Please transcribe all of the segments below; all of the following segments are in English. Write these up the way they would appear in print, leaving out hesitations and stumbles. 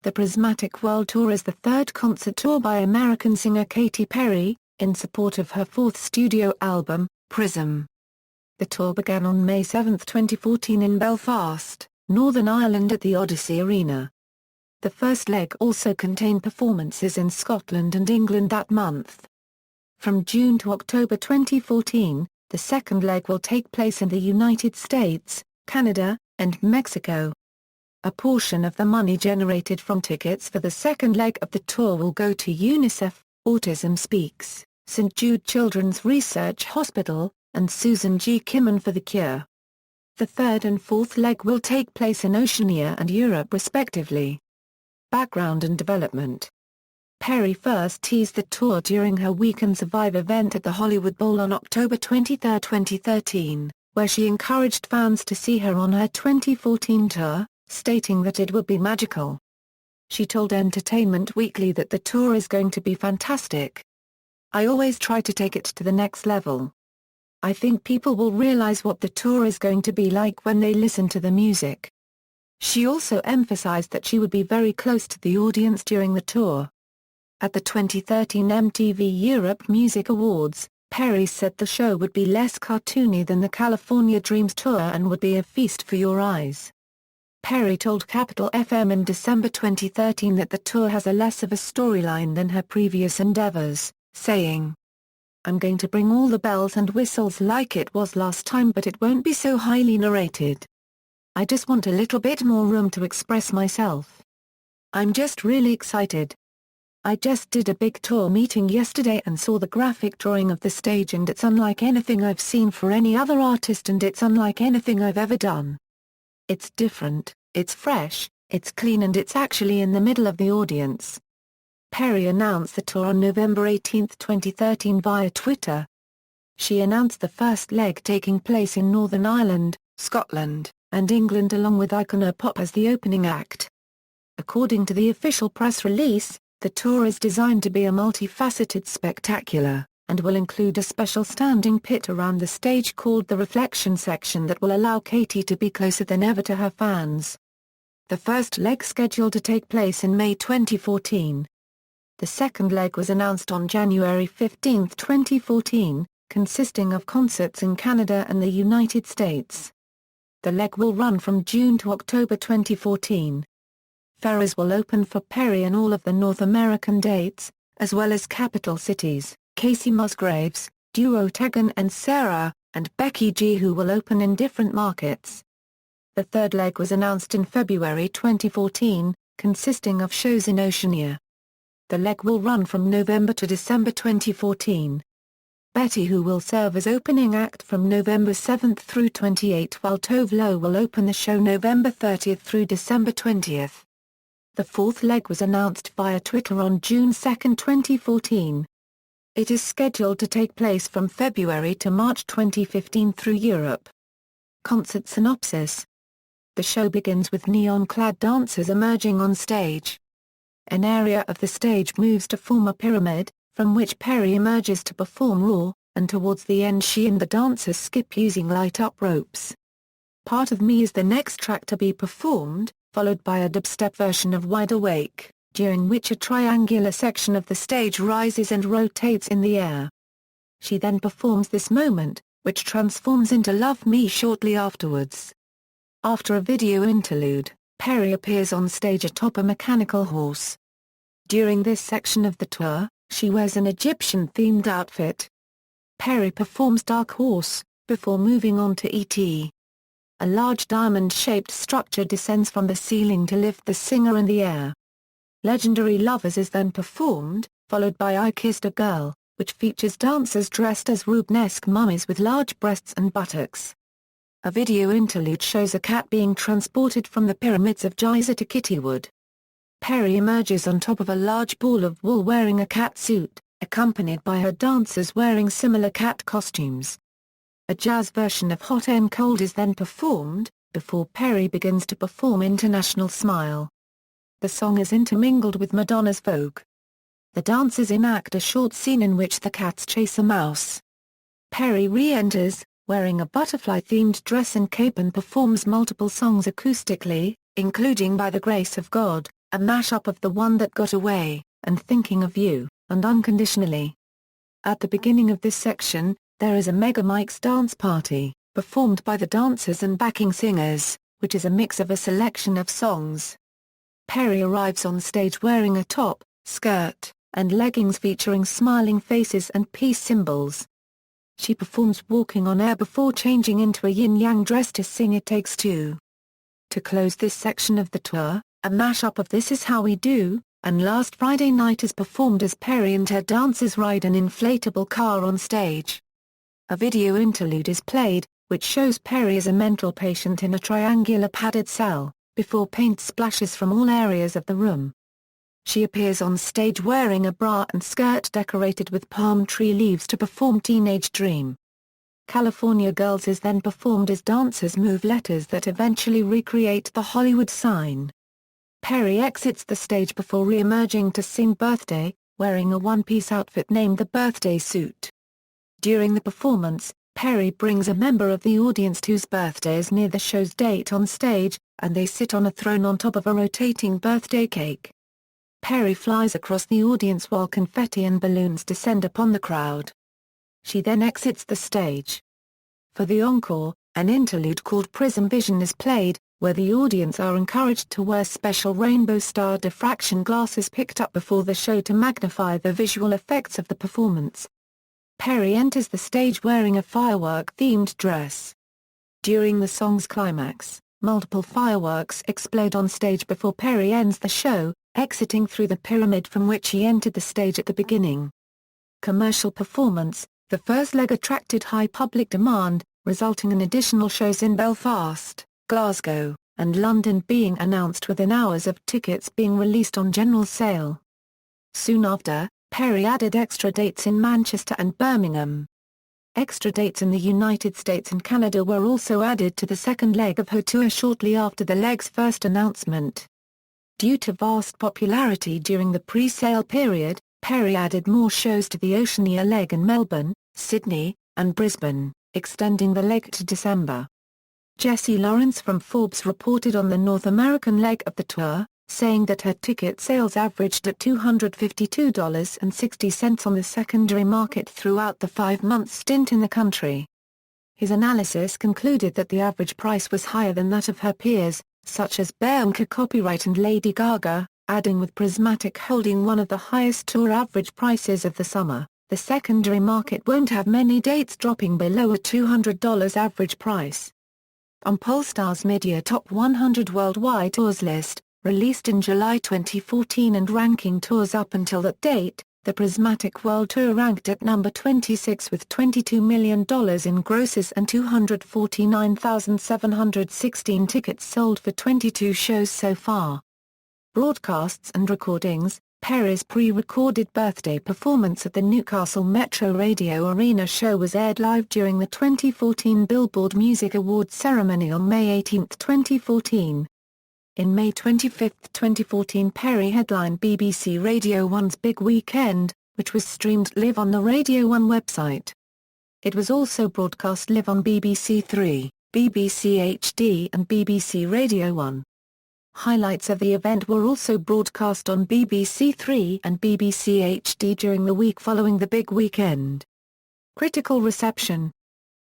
The Prismatic World Tour is the third concert tour by American singer Katy Perry, in support of her fourth studio album, Prism. The tour began on May 7, 2014 in Belfast, Northern Ireland at the Odyssey Arena. The first leg also contained performances in Scotland and England that month. From June to October 2014, the second leg will take place in the United States, Canada, and Mexico. A portion of the money generated from tickets for the second leg of the tour will go to UNICEF, Autism Speaks, St. Jude Children's Research Hospital, and Susan G. Komen for the Cure. The third and fourth leg will take place in Oceania and Europe respectively. Background and development. Perry first teased the tour during her Weekend Survive event at the Hollywood Bowl on October 23, 2013, where she encouraged fans to see her on her 2014 tour, stating that it would be magical. She told Entertainment Weekly that the tour is going to be fantastic. I always try to take it to the next level. I think people will realize what the tour is going to be like when they listen to the music. She also emphasized that she would be very close to the audience during the tour. At the 2013 MTV Europe Music Awards, Perry said the show would be less cartoony than the California Dreams tour and would be a feast for your eyes. Perry told Capital FM in December 2013 that the tour has a less of a storyline than her previous endeavors, saying, "I'm going to bring all the bells and whistles like it was last time, but it won't be so highly narrated. I just want a little bit more room to express myself. I'm just really excited. I just did a big tour meeting yesterday and saw the graphic drawing of the stage, and it's unlike anything I've seen for any other artist, and it's unlike anything I've ever done. It's different, it's fresh, it's clean, and it's actually in the middle of the audience." Perry announced the tour on November 18, 2013 via Twitter. She announced the first leg taking place in Northern Ireland, Scotland, and England along with Iconopop as the opening act. According to the official press release, the tour is designed to be a multifaceted spectacular, and will include a special standing pit around the stage called the Reflection Section that will allow Katy to be closer than ever to her fans. The first leg scheduled to take place in May 2014. The second leg was announced on January 15, 2014, consisting of concerts in Canada and the United States. The leg will run from June to October 2014. Ferries will open for Perry in all of the North American dates, as well as capital cities, Casey Musgraves, duo Tegan and Sarah, and Becky G, who will open in different markets. The third leg was announced in February 2014, consisting of shows in Oceania. The leg will run from November to December 2014. Betty, who will serve as opening act from November 7 through 28, while Tove Lo will open the show November 30 through December 20. The fourth leg was announced via Twitter on June 2, 2014. It is scheduled to take place from February to March 2015 through Europe. Concert synopsis. The show begins with neon-clad dancers emerging on stage. An area of the stage moves to form a pyramid, from which Perry emerges to perform Raw, and towards the end she and the dancers skip using light-up ropes. Part of Me is the next track to be performed, followed by a dubstep version of Wide Awake, during which a triangular section of the stage rises and rotates in the air. She then performs This Moment, which transforms into Love Me shortly afterwards. After a video interlude, Perry appears on stage atop a mechanical horse. During this section of the tour, she wears an Egyptian-themed outfit. Perry performs Dark Horse, before moving on to E.T. A large diamond-shaped structure descends from the ceiling to lift the singer in the air. Legendary Lovers is then performed, followed by I Kissed a Girl, which features dancers dressed as Rubenesque mummies with large breasts and buttocks. A video interlude shows a cat being transported from the pyramids of Giza to Kittywood. Perry emerges on top of a large ball of wool wearing a cat suit, accompanied by her dancers wearing similar cat costumes. A jazz version of Hot and Cold is then performed, before Perry begins to perform International Smile. The song is intermingled with Madonna's Vogue. The dancers enact a short scene in which the cats chase a mouse. Perry re-enters, wearing a butterfly-themed dress and cape, and performs multiple songs acoustically, including By the Grace of God, a mashup of The One That Got Away, and Thinking of You, and Unconditionally. At the beginning of this section, there is a Mega Mike's dance party, performed by the dancers and backing singers, which is a mix of a selection of songs. Perry arrives on stage wearing a top, skirt, and leggings featuring smiling faces and peace symbols. She performs Walking on Air before changing into a yin-yang dress to sing It Takes Two. To close this section of the tour, a mashup of This Is How We Do, and Last Friday Night is performed as Perry and her dancers ride an inflatable car on stage. A video interlude is played, which shows Perry as a mental patient in a triangular padded cell, before paint splashes from all areas of the room. She appears on stage wearing a bra and skirt decorated with palm tree leaves to perform Teenage Dream. California Girls is then performed as dancers move letters that eventually recreate the Hollywood sign. Perry exits the stage before re-emerging to sing Birthday, wearing a one-piece outfit named the Birthday Suit. During the performance, Perry brings a member of the audience whose birthday is near the show's date on stage, and they sit on a throne on top of a rotating birthday cake. Perry flies across the audience while confetti and balloons descend upon the crowd. She then exits the stage. For the encore, an interlude called Prism Vision is played, where the audience are encouraged to wear special rainbow star diffraction glasses picked up before the show to magnify the visual effects of the performance. Perry enters the stage wearing a firework-themed dress. During the song's climax, multiple fireworks explode on stage before Perry ends the show, exiting through the pyramid from which he entered the stage at the beginning. Commercial performance: the first leg attracted high public demand, resulting in additional shows in Belfast, Glasgow, and London being announced within hours of tickets being released on general sale. Soon after, Perry added extra dates in Manchester and Birmingham. Extra dates in the United States and Canada were also added to the second leg of her tour shortly after the leg's first announcement. Due to vast popularity during the pre-sale period, Perry added more shows to the Oceania leg in Melbourne, Sydney, and Brisbane, extending the leg to December. Jesse Lawrence from Forbes reported on the North American leg of the tour, saying that her ticket sales averaged at $252.60 on the secondary market throughout the 5-month stint in the country. His analysis concluded that the average price was higher than that of her peers, such as Bianca Copyright and Lady Gaga, adding with Prismatic holding one of the highest tour average prices of the summer. The secondary market won't have many dates dropping below a $200 average price. On Pollstar's Media Top 100 Worldwide Tours list, released in July 2014 and ranking tours up until that date, the Prismatic World Tour ranked at number 26 with $22 million in grosses and 249,716 tickets sold for 22 shows so far. Broadcasts and recordings: Perry's pre-recorded birthday performance at the Newcastle Metro Radio Arena show was aired live during the 2014 Billboard Music Awards ceremony on May 18, 2014. In May 25, 2014, Perry headlined BBC Radio 1's Big Weekend, which was streamed live on the Radio 1 website. It was also broadcast live on BBC Three, BBC HD and BBC Radio 1. Highlights of the event were also broadcast on BBC Three and BBC HD during the week following the Big Weekend. Critical reception: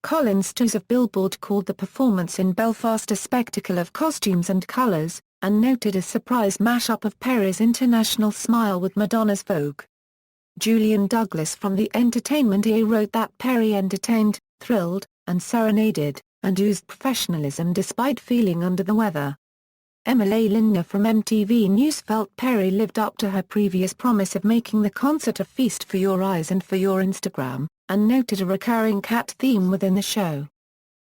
Colin Sturz of Billboard called the performance in Belfast a spectacle of costumes and colours, and noted a surprise mashup of Perry's international smile with Madonna's Vogue. Julian Douglas from the Entertainment Ear wrote that Perry entertained, thrilled, and serenaded, and used professionalism despite feeling under the weather. Emily Lindner from MTV News felt Perry lived up to her previous promise of making the concert a feast for your eyes and for your Instagram, and noted a recurring cat theme within the show.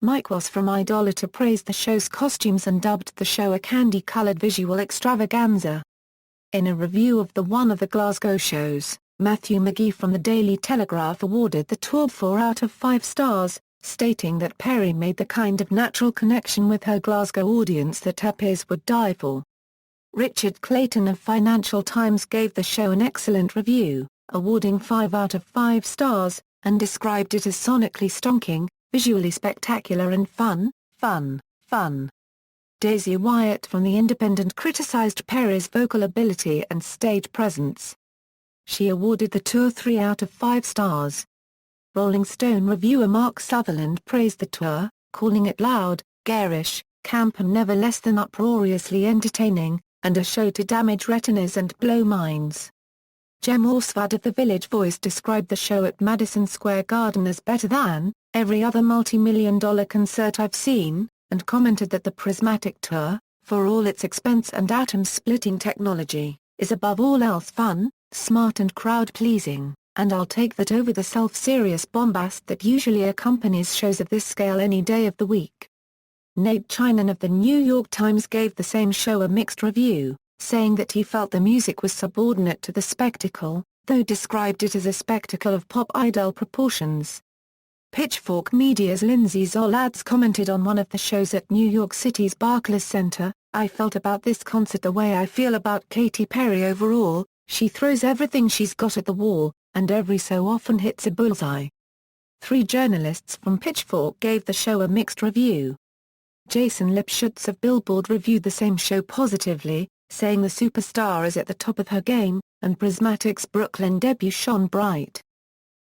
Mike Ross from Idolator praised the show's costumes and dubbed the show a candy-colored visual extravaganza. In a review of one of the Glasgow shows, Matthew McGee from the Daily Telegraph awarded the tour 4 out of 5 stars, stating that Perry made the kind of natural connection with her Glasgow audience that her peers would die for. Richard Clayton of Financial Times gave the show an excellent review, awarding 5 out of 5 stars, and described it as sonically stonking, visually spectacular and fun. Daisy Wyatt from The Independent criticized Perry's vocal ability and stage presence. She awarded the tour 3 out of 5 stars. Rolling Stone reviewer Mark Sutherland praised the tour, calling it loud, garish, camp and never less than uproariously entertaining, and a show to damage retinas and blow minds. Jem Orsvad of The Village Voice described the show at Madison Square Garden as better than every other multi-million-dollar concert I've seen, and commented that the Prismatic Tour, for all its expense and atom-splitting technology, is above all else fun, smart and crowd-pleasing, and I'll take that over the self-serious bombast that usually accompanies shows of this scale any day of the week. Nate Chinan of The New York Times gave the same show a mixed review, saying that he felt the music was subordinate to the spectacle, though described it as a spectacle of pop idol proportions. Pitchfork Media's Lindsay Zoladz commented on one of the shows at New York City's Barclays Center, "I felt about this concert the way I feel about Katy Perry overall, she throws everything she's got at the wall, and every so often hits a bullseye." 3 journalists from Pitchfork gave the show a mixed review. Jason Lipschutz of Billboard reviewed the same show positively, saying the superstar is at the top of her game, and Prismatic's Brooklyn debut shone bright.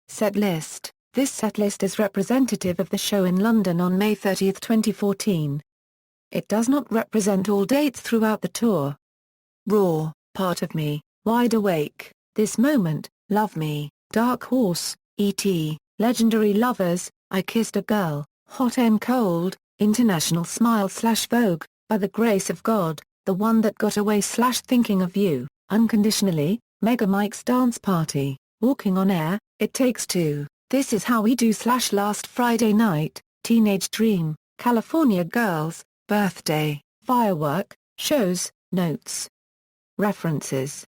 Set list. This setlist is representative of the show in London on May 30, 2014. It does not represent all dates throughout the tour. Raw, Part of Me, Wide Awake, This Moment, Love Me, Dark Horse, E.T., Legendary Lovers, I Kissed a Girl, Hot and Cold, International Smile/Vogue, By the Grace of God, The One That Got Away/Thinking of You, Unconditionally, Mega Mike's Dance Party, Walking on Air, It Takes Two, This Is How We Do/Last Friday Night, Teenage Dream, California Girls, Birthday, Firework, Shows, Notes. References